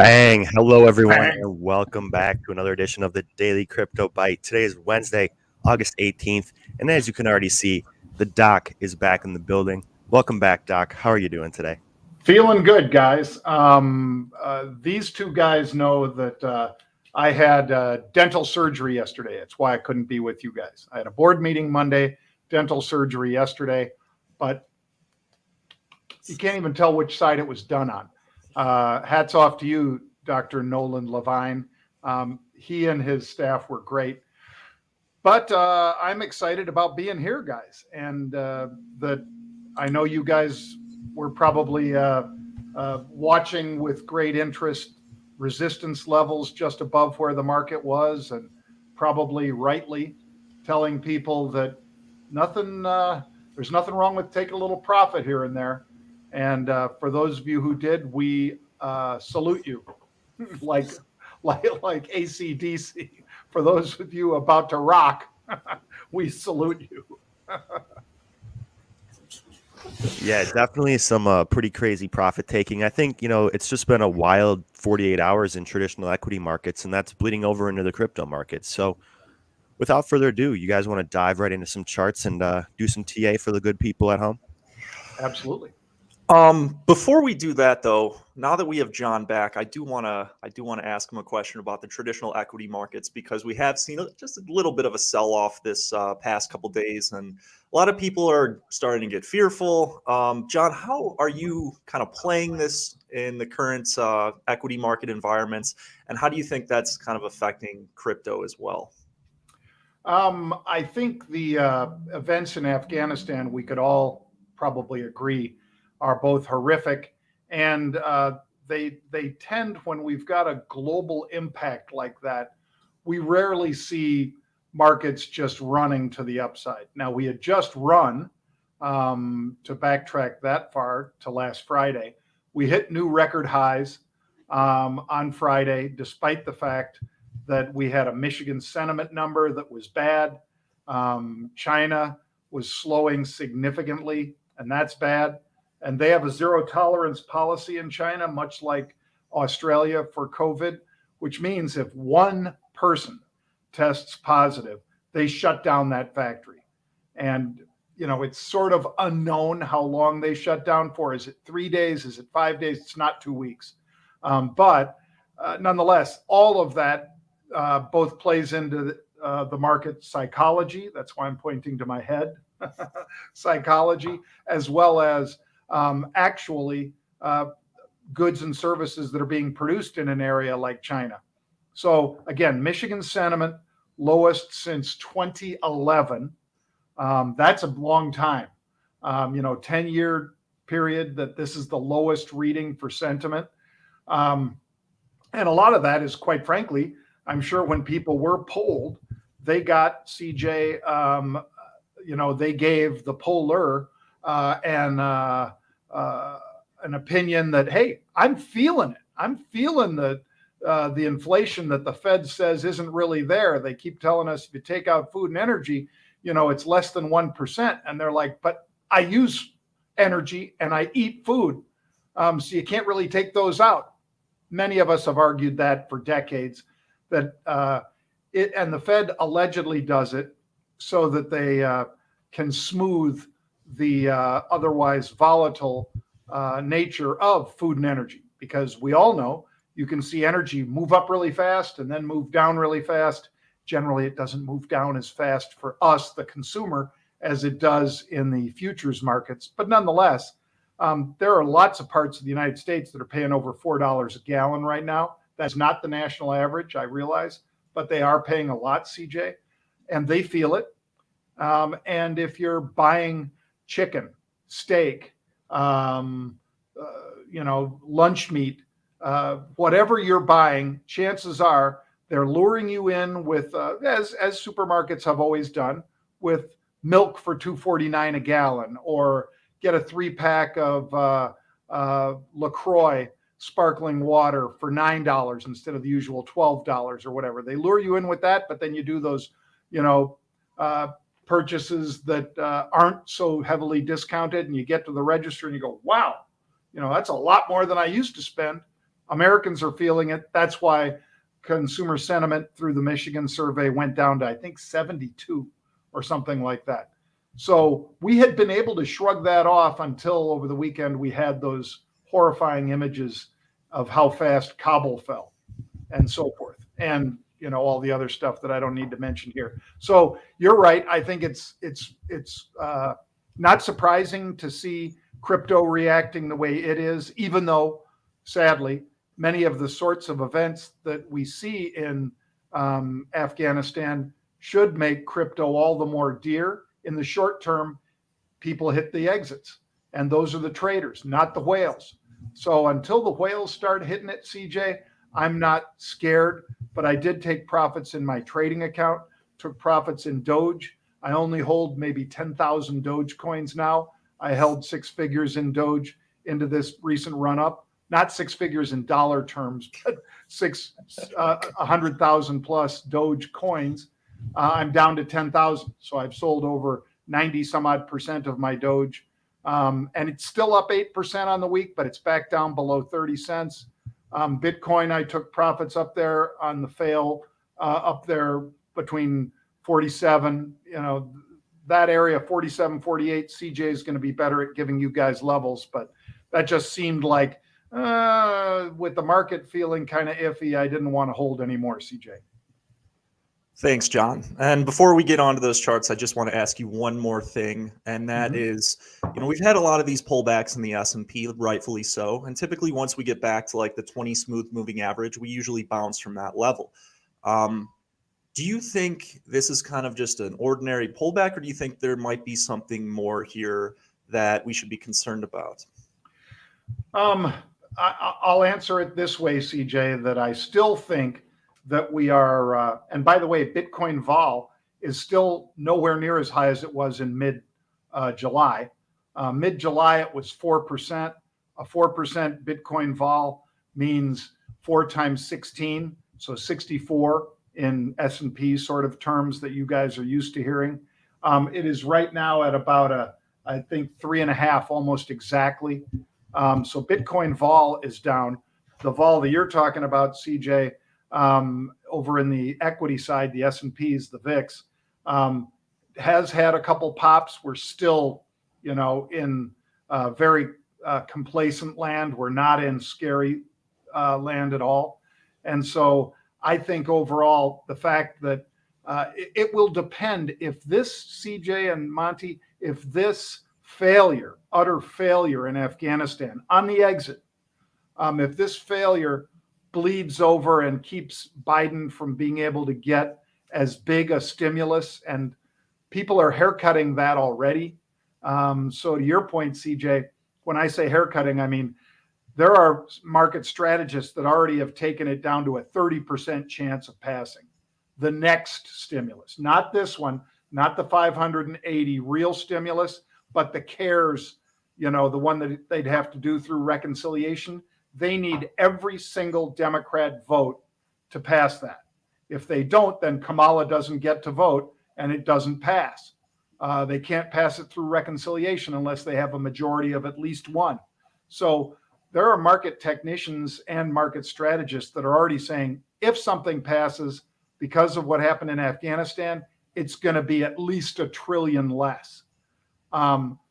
Bang! Hello, everyone, Bang. and welcome back to another edition of the Daily Crypto Byte. Today is Wednesday, August 18th, and as you can already see, the Doc is back in the building. Welcome back, Doc. How are you doing today? Feeling good, guys. These two guys know that I had dental surgery yesterday. That's why I couldn't be with you guys. I had a board meeting Monday, dental surgery yesterday, but you can't even tell which side it was done on. Hats off to you, Dr. Nolan Levine. He and his staff were great. But I'm excited about being here, guys. And that I know you guys were probably watching with great interest resistance levels just above where the market was, and probably rightly telling people that there's nothing wrong with taking a little profit here and there. And for those of you who did, we salute you, like AC/DC. For those of you about to rock, we salute you. Yeah, definitely some pretty crazy profit taking. I think, it's just been a wild 48 hours in traditional equity markets, and that's bleeding over into the crypto markets. So without further ado, you guys want to dive right into some charts and do some TA for the good people at home? Absolutely. Before we do that, though, now that we have Jon back, I do want to ask him a question about the traditional equity markets, because we have seen just a little bit of a sell-off this past couple days, and a lot of people are starting to get fearful. Jon, how are you kind of playing this in the current equity market environments, and how do you think that's kind of affecting crypto as well? I think the events in Afghanistan, we could all probably agree, are both horrific, and they tend, when we've got a global impact like that, we rarely see markets just running to the upside. Now, we had just run, to backtrack that far, to last Friday. We hit new record highs on Friday, despite the fact that we had a Michigan sentiment number that was bad. China was slowing significantly, and that's bad. And they have a zero tolerance policy in China, much like Australia for COVID, which means if one person tests positive, they shut down that factory. And, it's sort of unknown how long they shut down for. Is it 3 days? Is it 5 days? It's not 2 weeks. But nonetheless, all of that both plays into the market psychology. That's why I'm pointing to my head. Psychology, as well as actually goods and services that are being produced in an area like China. So again, Michigan sentiment lowest since 2011. That's a long time. 10-year period that this is the lowest reading for sentiment. And a lot of that is, quite frankly, I'm sure when people were polled, they got CJ, they gave the poller an opinion that, hey, I'm feeling it. I'm feeling the inflation that the Fed says isn't really there. They keep telling us if you take out food and energy, it's less than 1%. And they're like, but I use energy and I eat food. So you can't really take those out. Many of us have argued that for decades, that and the Fed allegedly does it so that they can smooth the otherwise volatile nature of food and energy, because we all know you can see energy move up really fast and then move down really fast. Generally, it doesn't move down as fast for us, the consumer, as it does in the futures markets. But nonetheless, there are lots of parts of the United States that are paying over $4 a gallon right now. That's not the national average, I realize, but they are paying a lot, CJ, and they feel it. And if you're buying chicken, steak, lunch meat, whatever you're buying, chances are they're luring you in with, as supermarkets have always done, with milk for $2.49 a gallon, or get a 3-pack of LaCroix sparkling water for $9 instead of the usual $12 or whatever. They lure you in with that, but then you do those, purchases that aren't so heavily discounted, and you get to the register and you go, wow, that's a lot more than I used to spend. Americans are feeling it. That's why consumer sentiment through the Michigan survey went down to, I think, 72 or something like that. So we had been able to shrug that off until over the weekend we had those horrifying images of how fast Kabul fell and so forth. And all the other stuff that I don't need to mention here. So you're right. I think it's not surprising to see crypto reacting the way it is, even though, sadly, many of the sorts of events that we see in Afghanistan should make crypto all the more dear. In the short term, people hit the exits, and those are the traders, not the whales. So until the whales start hitting it, CJ, I'm not scared, but I did take profits in my trading account, took profits in Doge. I only hold maybe 10,000 Doge coins now. I held 6 figures in Doge into this recent run up, not 6 figures in dollar terms, but 100,000 plus Doge coins. I'm down to 10,000. So I've sold over 90 some odd percent of my Doge. And it's still up 8% on the week, but it's back down below 30 cents. Bitcoin, I took profits up there on the fail, up there between 47, that area, 47, 48. CJ is going to be better at giving you guys levels, but that just seemed like with the market feeling kind of iffy, I didn't want to hold anymore, CJ. Thanks, John. And before we get onto those charts, I just want to ask you one more thing, and that is, we've had a lot of these pullbacks in the S&P, rightfully so. And typically, once we get back to like the 20 smooth moving average, we usually bounce from that level. Do you think this is kind of just an ordinary pullback, or do you think there might be something more here that we should be concerned about? I'll answer it this way, CJ, that I still think that we are, and by the way, Bitcoin vol is still nowhere near as high as it was in mid-July. Mid-July, it was 4%. A 4% Bitcoin vol means 4 times 16, so 64 in S&P sort of terms that you guys are used to hearing. It is right now at about I think 3.5, almost exactly. So Bitcoin vol is down. The vol that you're talking about, CJ, over in the equity side, the S&Ps, the VIX, has had a couple pops. We're still, in very complacent land. We're not in scary land at all. And so I think overall, the fact that it will depend if this, CJ and Monty, if this failure, utter failure in Afghanistan on the exit, if this failure bleeds over and keeps Biden from being able to get as big a stimulus, and people are haircutting that already. So to your point, CJ, when I say haircutting, I mean, there are market strategists that already have taken it down to a 30% chance of passing the next stimulus, not this one, not the 580 real stimulus, but the CARES, the one that they'd have to do through reconciliation. They need every single Democrat vote to pass that. If they don't, then Kamala doesn't get to vote and it doesn't pass. They can't pass it through reconciliation unless they have a majority of at least one. So there are market technicians and market strategists that are already saying if something passes because of what happened in Afghanistan, it's going to be at least $1 trillion less.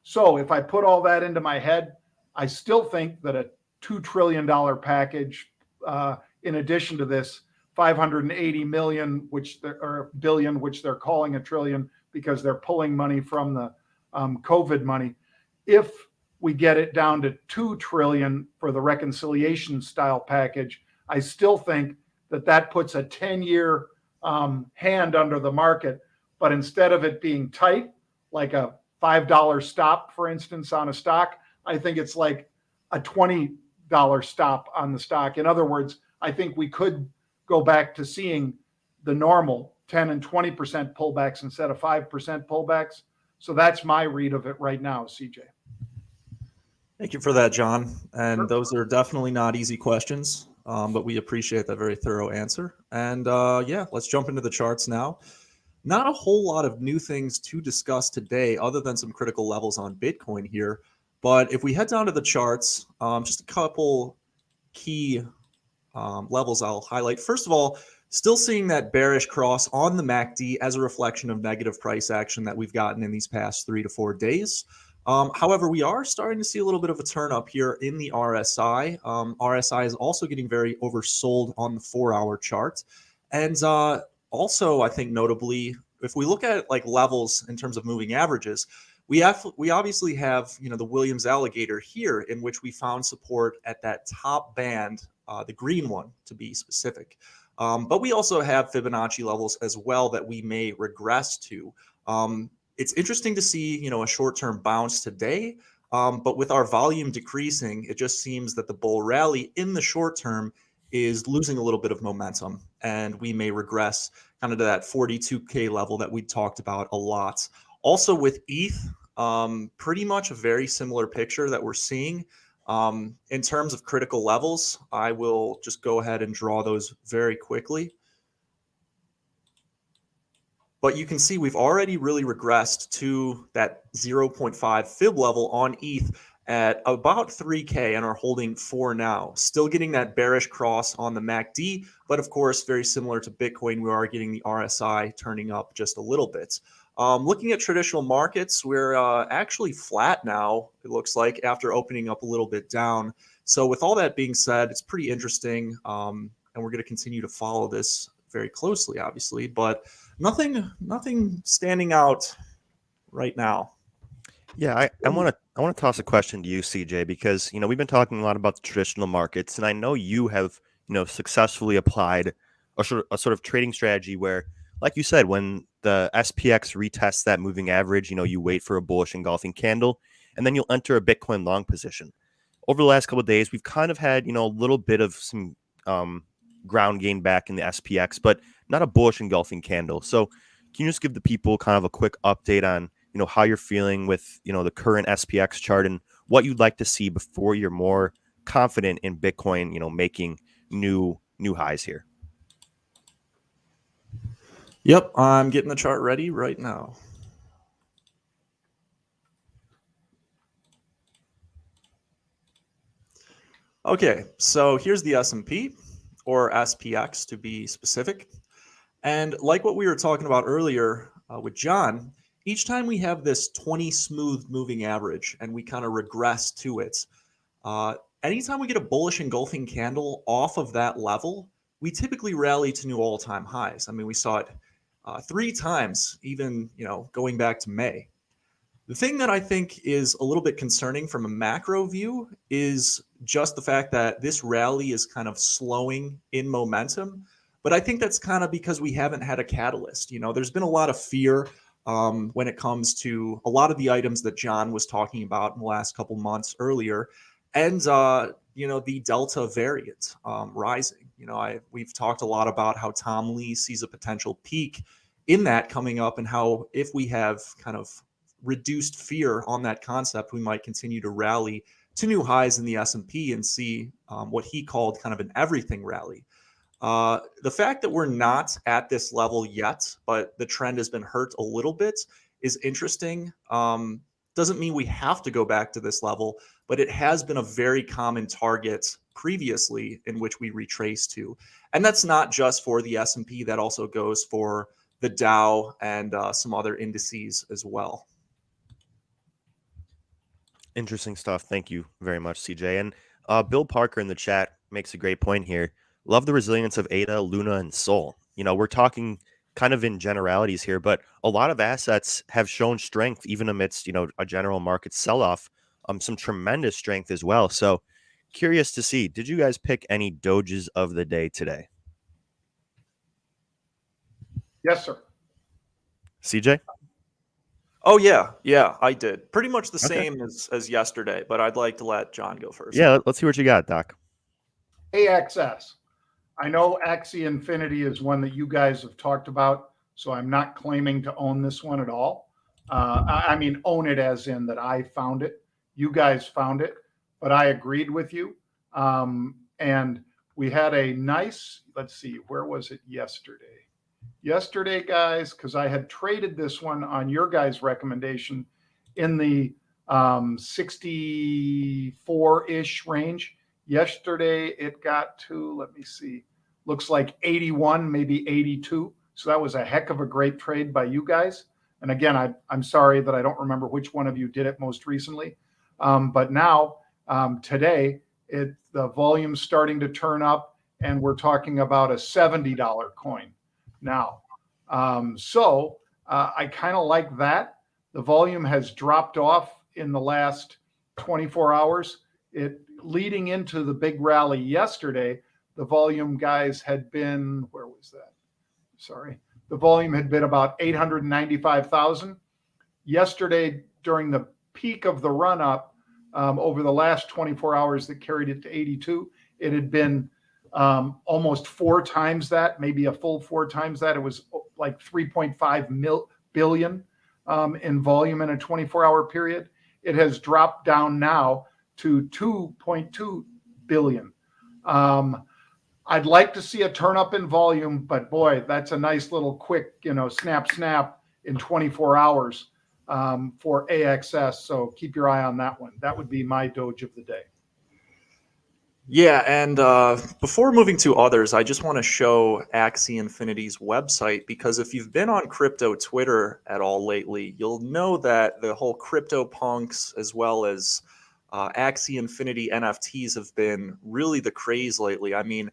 So if I put all that into my head, I still think that a $2 trillion package, in addition to this 580 million, billion, which they're calling $1 trillion because they're pulling money from the COVID money. If we get it down to $2 trillion for the reconciliation style package, I still think that puts a 10-year hand under the market. But instead of it being tight, like a $5 stop, for instance, on a stock, I think it's like a $20 stop on the stock. In other words, I think we could go back to seeing the normal 10 and 20% pullbacks instead of 5% pullbacks. So that's my read of it right now, CJ. Thank you for that, John. And Sure. Those are definitely not easy questions, but we appreciate that very thorough answer. And let's jump into the charts now. Not a whole lot of new things to discuss today other than some critical levels on Bitcoin here. But if we head down to the charts, just a couple key levels I'll highlight. First of all, still seeing that bearish cross on the MACD as a reflection of negative price action that we've gotten in these past 3 to 4 days. However, we are starting to see a little bit of a turn up here in the RSI. RSI is also getting very oversold on the 4-hour chart. And also, I think notably, if we look at like levels in terms of moving averages, we obviously have, you know, the Williams alligator here, in which we found support at that top band, the green one to be specific. But we also have Fibonacci levels as well that we may regress to. It's interesting to see, you know, a short-term bounce today, but with our volume decreasing, it just seems that the bull rally in the short term is losing a little bit of momentum, and we may regress kind of to that 42K level that we talked about a lot. Also with ETH, pretty much a very similar picture that we're seeing. In terms of critical levels, I will just go ahead and draw those very quickly. But you can see we've already really regressed to that 0.5 fib level on ETH at about 3K and are holding 4 now. Still getting that bearish cross on the MACD, but of course, very similar to Bitcoin, we are getting the RSI turning up just a little bit. Looking at traditional markets, we're actually flat now, it looks like, after opening up a little bit down. So with all that being said, it's pretty interesting, and we're going to continue to follow this very closely, obviously, but nothing standing out right now. Yeah, I want to toss a question to you, CJ, because you know we've been talking a lot about the traditional markets, and I know you have successfully applied a sort of trading strategy where, like you said, when the SPX retests that moving average, you wait for a bullish engulfing candle, and then you'll enter a Bitcoin long position. Over the last couple of days, we've kind of had a little bit of some ground gain back in the SPX, but not a bullish engulfing candle. So can you just give the people kind of a quick update on how you're feeling with the current SPX chart and what you'd like to see before you're more confident in Bitcoin making new highs here? Yep, I'm getting the chart ready right now. Okay, so here's the S&P, or SPX to be specific. And like what we were talking about earlier with John, each time we have this 20 smooth moving average and we kind of regress to it, anytime we get a bullish engulfing candle off of that level, we typically rally to new all-time highs. I mean, we saw it 3 times, even going back to May. The thing that I think is a little bit concerning from a macro view is just the fact that this rally is kind of slowing in momentum. But I think that's kind of because we haven't had a catalyst. There's been a lot of fear when it comes to a lot of the items that John was talking about in the last couple months earlier. And, the Delta variant rising. We've talked a lot about how Tom Lee sees a potential peak in that coming up, and how if we have kind of reduced fear on that concept, we might continue to rally to new highs in the S&P and see what he called kind of an everything rally. The fact that we're not at this level yet, but the trend has been hurt a little bit, is interesting. Doesn't mean we have to go back to this level, but it has been a very common target previously in which we retrace to. And that's not just for the S&P, that also goes for the Dow and some other indices as well. Interesting stuff. Thank you very much, CJ. And Bill Parker in the chat makes a great point here. Love the resilience of ADA, Luna, and Sol. We're talking kind of in generalities here, but a lot of assets have shown strength even amidst, a general market sell-off, some tremendous strength as well. So curious to see, did you guys pick any doges of the day today? Yes, sir. CJ? Oh, yeah, I did. Pretty much the same as yesterday, but I'd like to let John go first. Yeah, let's see what you got, Doc. AXS. I know Axie Infinity is one that you guys have talked about, so I'm not claiming to own this one at all. I mean, own it as in that I found it. You guys found it, but I agreed with you. And we had a nice, let's see, where was it yesterday? Yesterday, guys, because I had traded this one on your guys' recommendation in the 64-ish range. Yesterday, it got to, let me see, looks like 81, maybe 82. So that was a heck of a great trade by you guys. And again, I'm sorry that I don't remember which one of you did it most recently. But now, today, the volume's starting to turn up, and we're talking about a $70 coin now. I kind of like that. The volume has dropped off in the last 24 hours. It leading into the big rally yesterday, the volume, guys, had been, where was that? Sorry. The volume had been about 895,000. Yesterday, during the peak of the run up, over the last 24 hours that carried it to 82, it had been almost 4 times that, maybe a full 4 times that. It was like 3.5 billion in volume in a 24-hour period. It has dropped down now to 2.2 billion. I'd like to see a turn up in volume, but boy, that's a nice little quick, snap in 24 hours for AXS. So keep your eye on that one. That would be my Doge of the day. Yeah, and before moving to others, I just want to show Axie Infinity's website, because if you've been on crypto Twitter at all lately, you'll know that the whole crypto punks as well as Axie Infinity NFTs have been really the craze lately. I mean,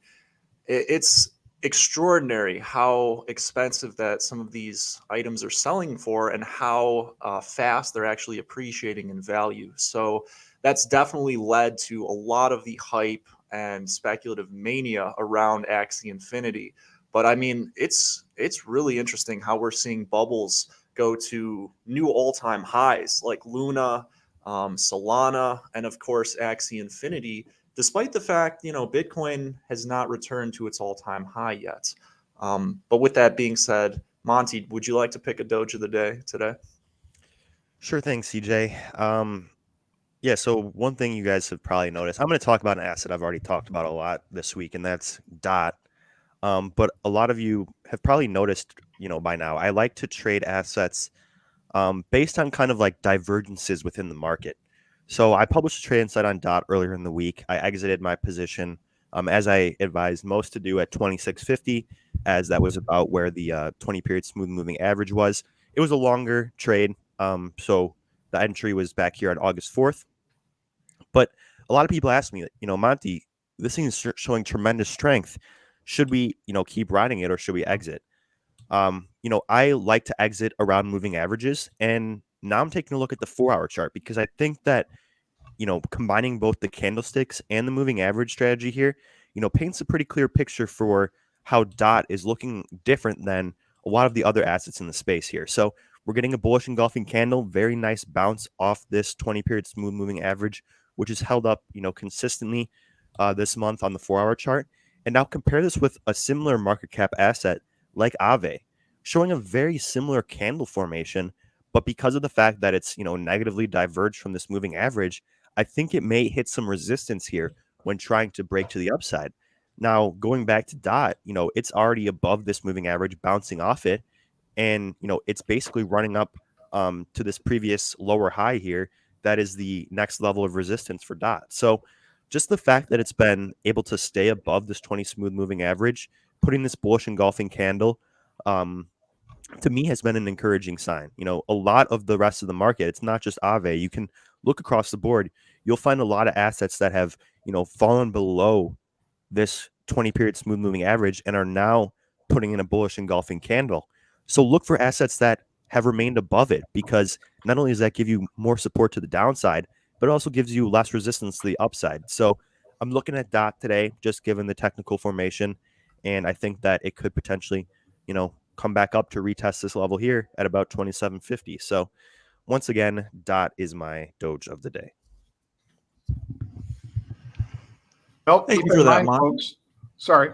it's extraordinary how expensive that some of these items are selling for, and how fast they're actually appreciating in value. So that's definitely led to a lot of the hype and speculative mania around Axie Infinity. But I mean, it's really interesting how we're seeing bubbles go to new all-time highs, like Luna, Solana, and of course Axie Infinity, despite the fact, Bitcoin has not returned to its all-time high yet. But with that being said, Monty, would you like to pick a Doge of the day today? Sure thing, CJ. Yeah, so one thing you guys have probably noticed, I'm going to talk about an asset I've already talked about a lot this week, and that's DOT. But a lot of you have probably noticed, by now, I like to trade assets based on kind of like divergences within the market. So I published a trade insight on DOT earlier in the week. I exited my position as I advised most to do at 26.50, as that was about where the 20-period smooth moving average was. It was a longer trade, so the entry was back here on August 4th. But a lot of people ask me, Monty, this thing is showing tremendous strength. Should we, keep riding it, or should we exit? I like to exit around moving averages, and now I'm taking a look at the 4-hour chart, because I think that, combining both the candlesticks and the moving average strategy here, paints a pretty clear picture for how DOT is looking different than a lot of the other assets in the space here. So we're getting a bullish engulfing candle, very nice bounce off this 20-period smooth moving average, which is held up, consistently this month on the 4-hour chart. And now compare this with a similar market cap asset like Aave, showing a very similar candle formation, but because of the fact that it's, negatively diverged from this moving average, I think it may hit some resistance here when trying to break to the upside. Now, going back to DOT, it's already above this moving average, bouncing off it, and, it's basically running up to this previous lower high here. That is the next level of resistance for DOT. So just the fact that it's been able to stay above this 20 smooth moving average, putting this bullish engulfing candle, to me has been an encouraging sign. A lot of the rest of the market, it's not just Aave. You can look across the board. You'll find a lot of assets that have, fallen below this 20-period smooth moving average and are now putting in a bullish engulfing candle. So look for assets that have remained above it, because not only does that give you more support to the downside, but it also gives you less resistance to the upside. So I'm looking at DOT today, just given the technical formation, and I think that it could potentially, come back up to retest this level here at about 27.50. So once again, DOT is my Doge of the day. Well, Thank keep you for in that, mind, Mon. folks. Sorry.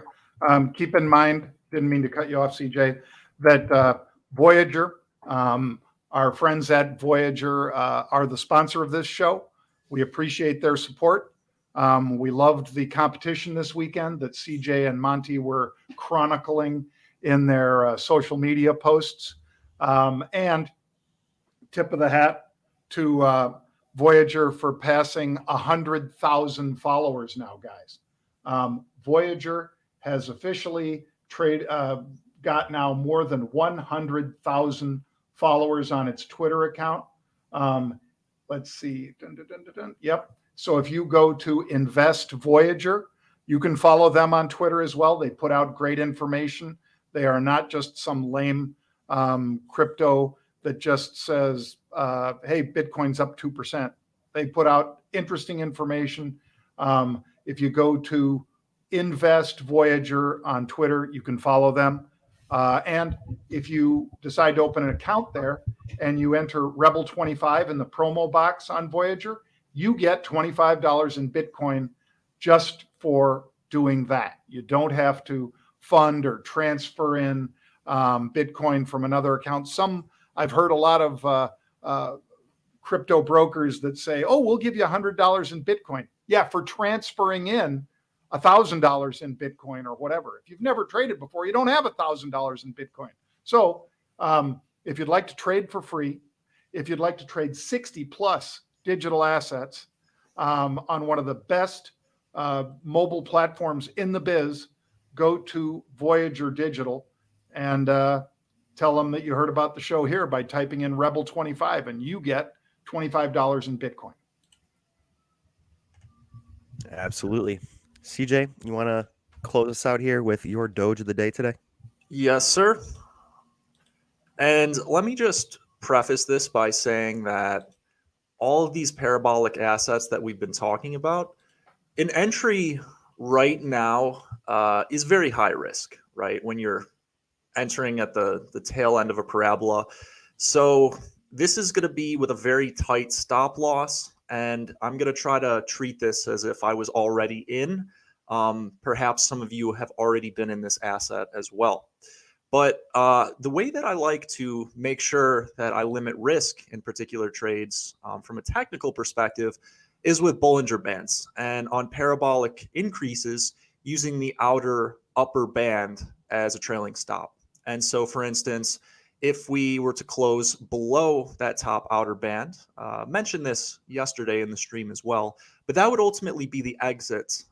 Keep in mind, didn't mean to cut you off, CJ, that Voyager, our friends at Voyager are the sponsor of this show. We appreciate their support. We loved the competition this weekend that CJ and Monty were chronicling in their social media posts. And tip of the hat to Voyager for passing 100,000 followers now, guys. Voyager has officially got now more than 100,000 followers on its Twitter account. Let's see. Yep. So if you go to Invest Voyager, you can follow them on Twitter as well. They put out great information. They are not just some lame crypto that just says, hey, Bitcoin's up 2%. They put out interesting information. If you go to Invest Voyager on Twitter, you can follow them. And if you decide to open an account there and you enter Rebel25 in the promo box on Voyager, you get $25 in Bitcoin just for doing that. You don't have to fund or transfer in Bitcoin from another account. I've heard a lot of crypto brokers that say, oh, we'll give you $100 in Bitcoin. Yeah, for transferring in $1,000 in Bitcoin or whatever. If you've never traded before, you don't have $1,000 in Bitcoin. So if you'd like to trade for free, if you'd like to trade 60 plus digital assets on one of the best mobile platforms in the biz, go to Voyager Digital and tell them that you heard about the show here by typing in Rebel25 and you get $25 in Bitcoin. Absolutely. CJ, you want to close us out here with your Doge of the day today? Yes, sir. And let me just preface this by saying that all of these parabolic assets that we've been talking about, an entry right now is very high risk, right? When you're entering at the tail end of a parabola. So this is going to be with a very tight stop loss. And I'm going to try to treat this as if I was already in. Perhaps some of you have already been in this asset as well. But the way that I like to make sure that I limit risk in particular trades from a technical perspective is with Bollinger Bands and on parabolic increases using the outer upper band as a trailing stop. And so, for instance, if we were to close below that top outer band, mentioned this yesterday in the stream as well, but that would ultimately be the exit.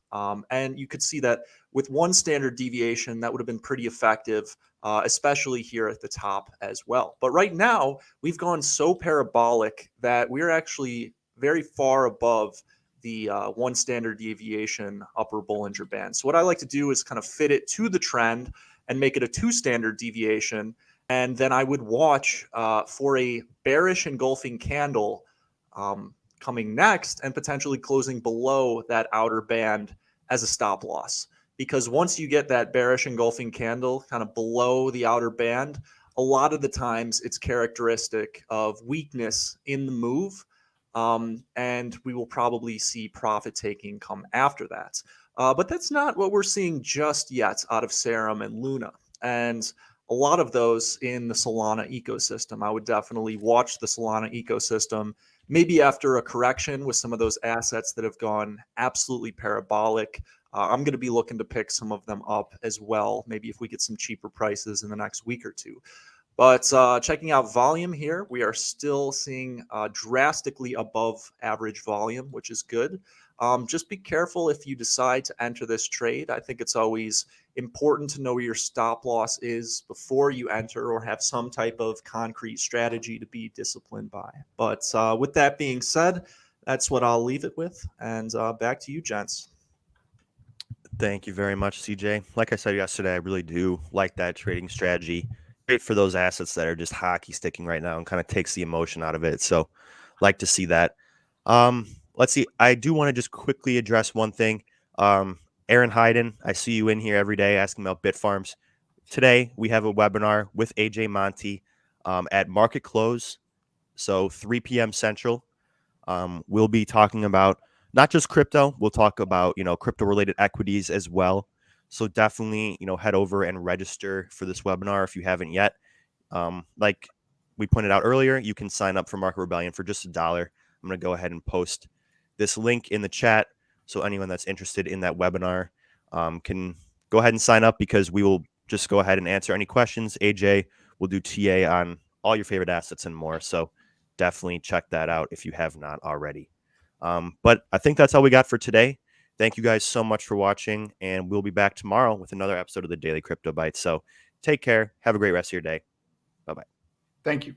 And you could see that with one standard deviation, that would have been pretty effective, especially here at the top as well. But right now, we've gone so parabolic that we're actually very far above the one standard deviation upper Bollinger Band. So what I like to do is kind of fit it to the trend and make it a two standard deviation. And then I would watch for a bearish engulfing candle coming next and potentially closing below that outer band as a stop loss. Because once you get that bearish engulfing candle kind of below the outer band, a lot of the times it's characteristic of weakness in the move. And we will probably see profit taking come after that. But that's not what we're seeing just yet out of Serum and Luna. And a lot of those in the Solana ecosystem. I would definitely watch the Solana ecosystem, maybe after a correction with some of those assets that have gone absolutely parabolic. I'm going to be looking to pick some of them up as well, maybe if we get some cheaper prices in the next week or two. But checking out volume here, we are still seeing drastically above average volume, which is good. Just be careful if you decide to enter this trade. I think it's always important to know where your stop loss is before you enter or have some type of concrete strategy to be disciplined by. But with that being said, that's what I'll leave it with. And back to you, gents. Thank you very much, CJ. Like I said yesterday, I really do like that trading strategy. Great for those assets that are just hockey sticking right now and kind of takes the emotion out of it. So like to see that. Let's see. I do want to just quickly address one thing. Aaron Hayden, I see you in here every day asking about Bitfarms. Today, we have a webinar with AJ Monty at market close, so 3 p.m. Central. We'll be talking about not just crypto. We'll talk about, crypto-related equities as well. So definitely, head over and register for this webinar if you haven't yet. Like we pointed out earlier, you can sign up for Market Rebellion for just $1. I'm going to go ahead and post this link in the chat. So anyone that's interested in that webinar can go ahead and sign up because we will just go ahead and answer any questions. AJ will do TA on all your favorite assets and more. So definitely check that out if you have not already. But I think that's all we got for today. Thank you guys so much for watching, and we'll be back tomorrow with another episode of the Daily Crypto Byte. So take care. Have a great rest of your day. Bye-bye. Thank you.